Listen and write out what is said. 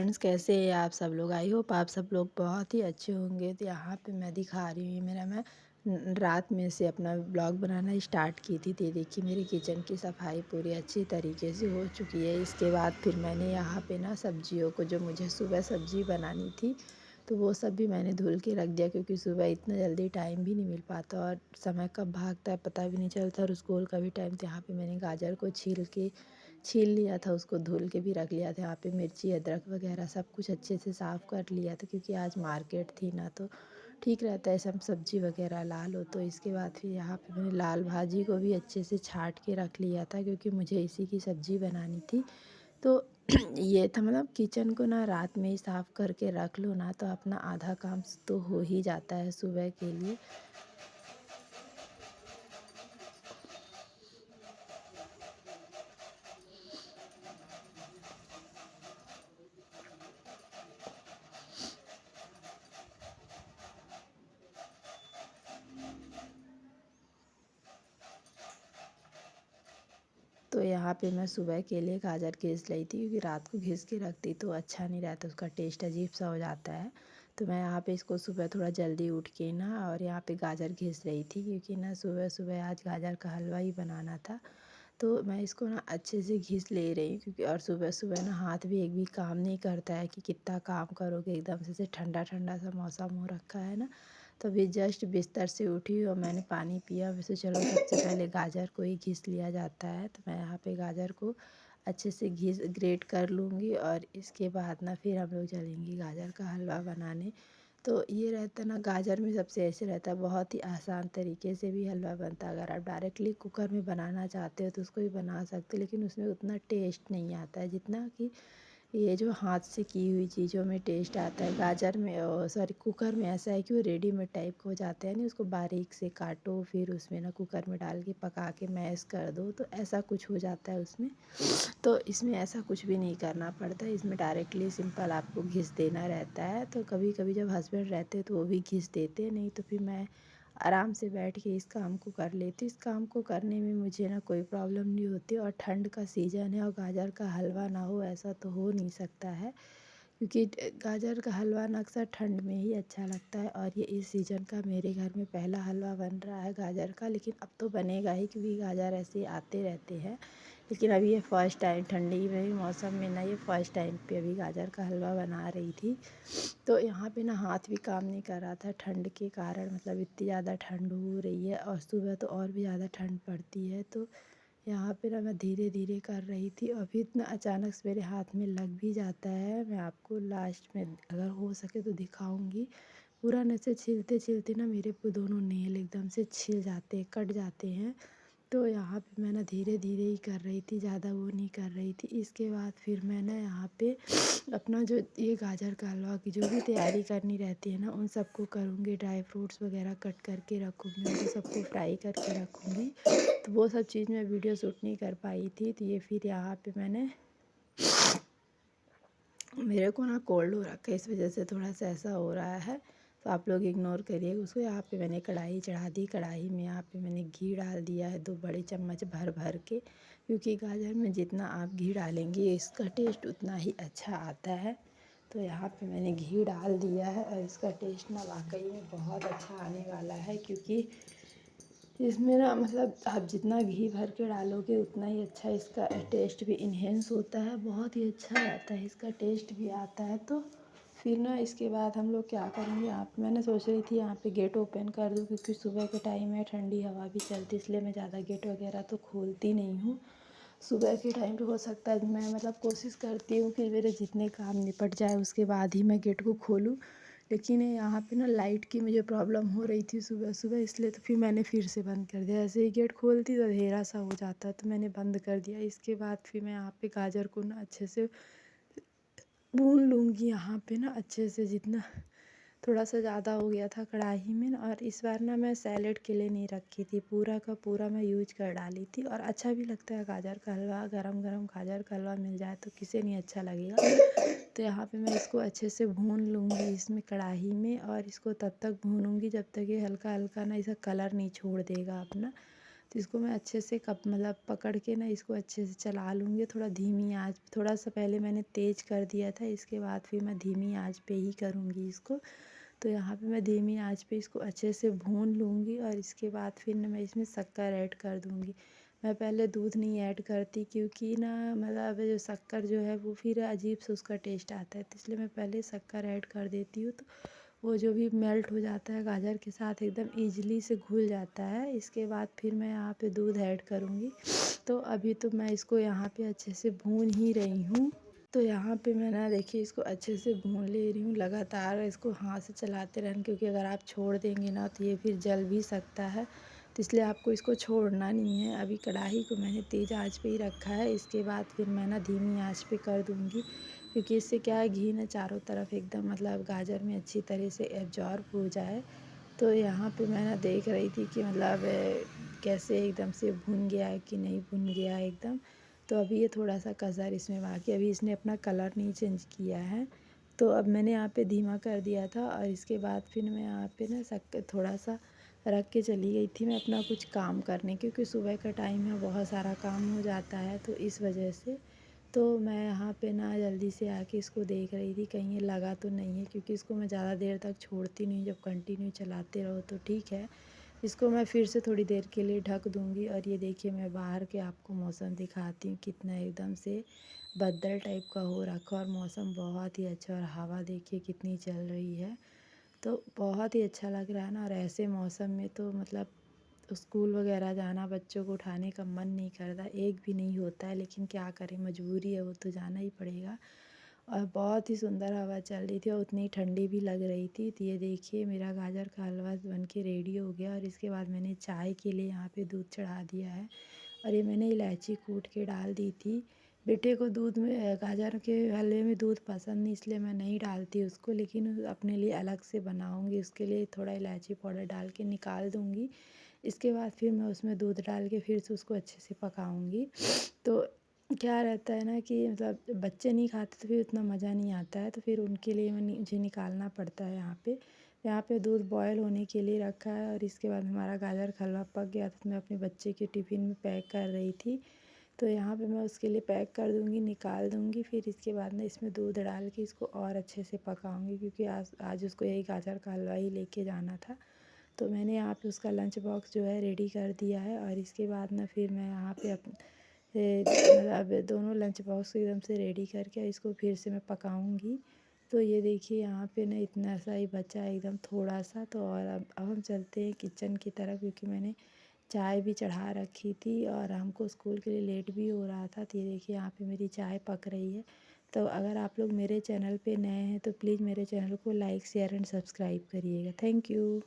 Friends, कैसे हैं आप सब लोग। आई होप आप सब लोग बहुत ही अच्छे होंगे। तो यहाँ पे मैं दिखा रही हूँ मैं रात में से अपना ब्लॉग बनाना स्टार्ट की थी। तो ये देखिए मेरी किचन की सफाई पूरी अच्छी तरीके से हो चुकी है। इसके बाद फिर मैंने यहाँ पे ना सब्जियों को, जो मुझे सुबह सब्जी बनानी थी, तो वो सब भी मैंने धुल के रख दिया, क्योंकि सुबह इतना जल्दी टाइम भी नहीं मिल पाता और समय कब भागता है पता भी नहीं चलता, और स्कूल का भी टाइम। तो यहाँ पे मैंने गाजर को छील लिया था, उसको धुल के भी रख लिया था। यहाँ पे मिर्ची अदरक वगैरह सब कुछ अच्छे से साफ़ कर लिया था, क्योंकि आज मार्केट थी ना, तो ठीक रहता है सब सब्जी वगैरह लाल हो। तो इसके बाद फिर यहाँ पे मैंने लाल भाजी को भी अच्छे से छाँट के रख लिया था, क्योंकि मुझे इसी की सब्ज़ी बनानी थी। तो ये था, मतलब किचन को ना रात में ही साफ़ करके रख लो ना, तो अपना आधा काम तो हो ही जाता है सुबह के लिए। तो यहाँ पे मैं सुबह के लिए गाजर घिस रही थी, क्योंकि रात को घिस के रखती तो अच्छा नहीं रहता, उसका टेस्ट अजीब सा हो जाता है। तो मैं यहाँ पे इसको सुबह थोड़ा जल्दी उठ के ना, और यहाँ पे गाजर घिस रही थी, क्योंकि ना सुबह सुबह आज गाजर का हलवा ही बनाना था। तो मैं इसको ना अच्छे से घिस ले रही हूँ, क्योंकि और सुबह सुबह ना हाथ भी एक भी काम नहीं करता है कि कितना काम करोगे, एकदम से ठंडा ठंडा सा मौसम हो रखा है ना। तो अभी जस्ट बिस्तर से उठी और मैंने पानी पिया। वैसे चलो सबसे पहले गाजर को ही घिस लिया जाता है। तो मैं यहाँ पे गाजर को अच्छे से ग्रेट कर लूँगी, और इसके बाद ना फिर हम लोग चलेंगे गाजर का हलवा बनाने। तो ये रहता है ना, गाजर में सबसे ऐसे रहता है, बहुत ही आसान तरीके से भी हलवा बनता है। अगर आप डायरेक्टली कुकर में बनाना चाहते हो तो उसको भी बना सकते हो, लेकिन उसमें उतना टेस्ट नहीं आता है जितना कि ये जो हाथ से की हुई चीज़ों में टेस्ट आता है। गाजर में सॉरी कुकर में ऐसा है कि वो रेडीमेड टाइप का हो जाता है ना, उसको बारीक से काटो, फिर उसमें ना कुकर में डाल के पका के मैश कर दो, तो ऐसा कुछ हो जाता है उसमें। तो इसमें ऐसा कुछ भी नहीं करना पड़ता, इसमें डायरेक्टली सिंपल आपको घिस देना रहता है। तो कभी कभी जब हस्बैंड रहते तो वो भी घिस देते, नहीं तो फिर मैं आराम से बैठ के इस काम को कर लेती। इस काम को करने में मुझे ना कोई प्रॉब्लम नहीं होती, और ठंड का सीज़न है और गाजर का हलवा ना हो ऐसा तो हो नहीं सकता है, क्योंकि गाजर का हलवा ना अक्सर ठंड में ही अच्छा लगता है। और ये इस सीज़न का मेरे घर में पहला हलवा बन रहा है गाजर का, लेकिन अब तो बनेगा ही, क्योंकि गाजर ऐसे आते रहते हैं। लेकिन अभी ये फ़र्स्ट टाइम ठंडी में मौसम में ना, ये फ़र्स्ट टाइम पे अभी गाजर का हलवा बना रही थी। तो यहाँ पे ना हाथ भी काम नहीं कर रहा था ठंड के कारण, मतलब इतनी ज़्यादा ठंड हो रही है, और सुबह तो और भी ज़्यादा ठंड पड़ती है। तो यहाँ पे ना मैं धीरे धीरे कर रही थी, और फिर इतना अचानक से मेरे हाथ में लग भी जाता है। मैं आपको लास्ट में अगर हो सके तो दिखाऊंगी। पूरा न से छिलते छिलते ना मेरे दोनों नेल एकदम से छिल जाते, कट जाते हैं। तो यहाँ पे मैं ना धीरे धीरे ही कर रही थी, ज़्यादा वो नहीं कर रही थी। इसके बाद फिर मैं ना यहाँ पे अपना जो ये गाजर का हलवा की जो भी तैयारी करनी रहती है ना, उन सबको करूँगी। ड्राई फ्रूट्स वगैरह कट करके रखूँगी, उनको सबको फ्राई करके रखूँगी। तो वो सब चीज़ मैं वीडियो शूट नहीं कर पाई थी। तो ये फिर यहाँ पे मैंने, मेरे को ना कोल्ड हो रखा है, इस वजह से थोड़ा सा ऐसा हो रहा है, तो आप लोग इग्नोर करिए उसको। यहाँ पे मैंने कढ़ाई चढ़ा दी। कढ़ाई में यहाँ पे मैंने घी डाल दिया है 2 बड़े चम्मच भर भर के, क्योंकि गाजर में जितना आप घी डालेंगे इसका टेस्ट उतना ही अच्छा आता है। तो यहाँ पे मैंने घी डाल दिया है, और इसका टेस्ट ना वाकई में बहुत अच्छा आने वाला है, क्योंकि इसमें ना, मतलब आप जितना घी भर के डालोगे उतना ही अच्छा इसका टेस्ट भी इन्हेंस होता है, बहुत ही अच्छा आता है, इसका टेस्ट भी आता है। तो फिर ना इसके बाद हम लोग क्या करेंगे, मैंने सोच रही थी यहाँ पे गेट ओपन कर दूँ, क्योंकि सुबह के टाइम है, ठंडी हवा भी चलती, इसलिए मैं ज़्यादा गेट वगैरह तो खोलती नहीं हूँ। सुबह के टाइम पे हो सकता है मैं, मतलब कोशिश करती हूँ कि मेरे जितने काम निपट जाए उसके बाद ही मैं गेट को खोलूँ। लेकिन यहाँ पे ना लाइट की मुझे प्रॉब्लम हो रही थी सुबह सुबह, इसलिए तो फिर मैंने फिर से बंद कर दिया। ऐसे ही गेट खोलती तो अंधेरा सा हो जाता, तो मैंने बंद कर दिया। इसके बाद फिर मैं यहाँ पे गाजर को ना अच्छे से भून लूँगी। यहाँ पे ना अच्छे से, जितना थोड़ा सा ज़्यादा हो गया था कढ़ाई में ना, और इस बार ना मैं सैलेड के लिए नहीं रखी थी, पूरा का पूरा मैं यूज कर डाली थी। और अच्छा भी लगता है गाजर का हलवा, गरम गरम गाजर का हलवा मिल जाए तो किसे नहीं अच्छा लगेगा। तो यहाँ पे मैं इसको अच्छे से भून लूँगी इसमें कढ़ाई में, और इसको तब तक भूनूँगी जब तक ये हल्का हल्का ना इसका कलर नहीं छोड़ देगा अपना। तो इसको मैं अच्छे से कप मतलब पकड़ के ना इसको अच्छे से चला लूँगी थोड़ा धीमी आँच। थोड़ा-सा पहले मैंने तेज़ कर दिया था, इसके बाद फिर मैं धीमी आँच पे ही करूँगी इसको। तो यहाँ पे मैं धीमी आँच पे इसको अच्छे से भून लूँगी और इसके बाद फिर ना मैं इसमें शक्कर ऐड कर दूँगी। मैं पहले दूध नहीं ऐड करती क्योंकि ना मतलब जो शक्कर जो है वो फिर अजीब से उसका टेस्ट आता है, तो इसलिए मैं पहले शक्कर ऐड कर देती हूँ। तो वो जो भी मेल्ट हो जाता है गाजर के साथ एकदम ईज़िली से घुल जाता है। इसके बाद फिर मैं यहाँ पे दूध ऐड करूँगी। तो अभी तो मैं इसको यहाँ पे अच्छे से भून ही रही हूँ। तो यहाँ पे मैं ना देखिए इसको अच्छे से भून ले रही हूँ, लगातार इसको हाथ से चलाते रहना, क्योंकि अगर आप छोड़ देंगे ना तो ये फिर जल भी सकता है। तो इसलिए आपको इसको छोड़ना नहीं है। अभी कढ़ाई को मैंने तेज़ आंच पे ही रखा है, इसके बाद फिर मैं ना धीमी आंच पे कर दूँगी, क्योंकि इससे क्या है घी ना चारों तरफ एकदम मतलब गाजर में अच्छी तरह से एब्जॉर्ब हो जाए। तो यहाँ पे मैं ना देख रही थी कि मतलब कैसे एकदम से भुन गया है कि नहीं भुन गया है एकदम। तो अभी ये थोड़ा-सा कसर इसमें बाकी, अभी इसने अपना कलर नहीं चेंज किया है। तो अब मैंने यहाँ पे धीमा कर दिया था और इसके बाद फिर मैं यहाँ पे ना थोड़ा-सा रख के चली गई थी मैं अपना कुछ काम करने, क्योंकि सुबह का टाइम है, बहुत सारा काम हो जाता है तो इस वजह से। तो मैं यहाँ पे ना जल्दी से आके इसको देख रही थी कहीं ये लगा तो नहीं है, क्योंकि इसको मैं ज़्यादा देर तक छोड़ती नहीं, जब कंटिन्यू चलाते रहो तो ठीक है। इसको मैं फिर से थोड़ी देर के लिए ढक दूँगी और ये देखिए मैं बाहर के आपको मौसम दिखाती हूँ, कितना एकदम से बदल टाइप का हो रखा और मौसम बहुत ही अच्छा, और हवा देखिए कितनी चल रही है। तो बहुत ही अच्छा लग रहा है ना, और ऐसे मौसम में तो मतलब स्कूल वगैरह जाना बच्चों को उठाने का मन नहीं करता, एक भी नहीं होता है, लेकिन क्या करें मजबूरी है, वो तो जाना ही पड़ेगा। और बहुत ही सुंदर हवा चल रही थी और उतनी ठंडी भी लग रही थी। तो ये देखिए मेरा गाजर का हलवा बन के रेडी हो गया, और इसके बाद मैंने चाय के लिए यहाँ पे दूध चढ़ा दिया है, और ये मैंने इलायची कूट के डाल दी थी। बेटे को दूध में गाजर के हलवे में दूध पसंद नहीं, इसलिए मैं नहीं डालती उसको, लेकिन अपने लिए अलग से बनाऊँगी, उसके लिए थोड़ा इलायची पाउडर डाल के निकाल दूँगी। इसके बाद फिर मैं उसमें दूध डाल के फिर से उसको अच्छे से पकाऊँगी। तो क्या रहता है ना कि मतलब बच्चे नहीं खाते तो फिर उतना मज़ा नहीं आता है, तो फिर उनके लिए मुझे निकालना पड़ता है यहाँ पे। यहाँ पे दूध बॉयल होने के लिए रखा है, और इसके बाद हमारा गाजर का हलवा पक गया था, तो मैं अपने बच्चे के टिफ़िन में पैक कर रही थी। तो यहाँ पे मैं उसके लिए पैक कर दूँगी, निकाल दूँगी, फिर इसके बाद ना इसमें दूध डाल के इसको और अच्छे से पकाऊँगी, क्योंकि आज आज उसको यही गाजर का हलवा ही लेके जाना था। तो मैंने यहाँ पे उसका लंच बॉक्स जो है रेडी कर दिया है, और इसके बाद ना फिर मैं यहाँ पे मतलब दोनों लंच बॉक्स को एकदम से रेडी करके इसको फिर से मैं पकाऊंगी। तो ये देखिए यहाँ पे ना इतना सा ही बचा है एकदम थोड़ा सा। तो और अब हम चलते हैं किचन की तरफ, क्योंकि मैंने चाय भी चढ़ा रखी थी और हमको स्कूल के लिए लेट भी हो रहा था। तो ये देखिए यहाँ पे मेरी चाय पक रही है। तो अगर आप लोग मेरे चैनल पे नए हैं तो प्लीज़ मेरे चैनल को लाइक शेयर एंड सब्सक्राइब करिएगा। Thank you.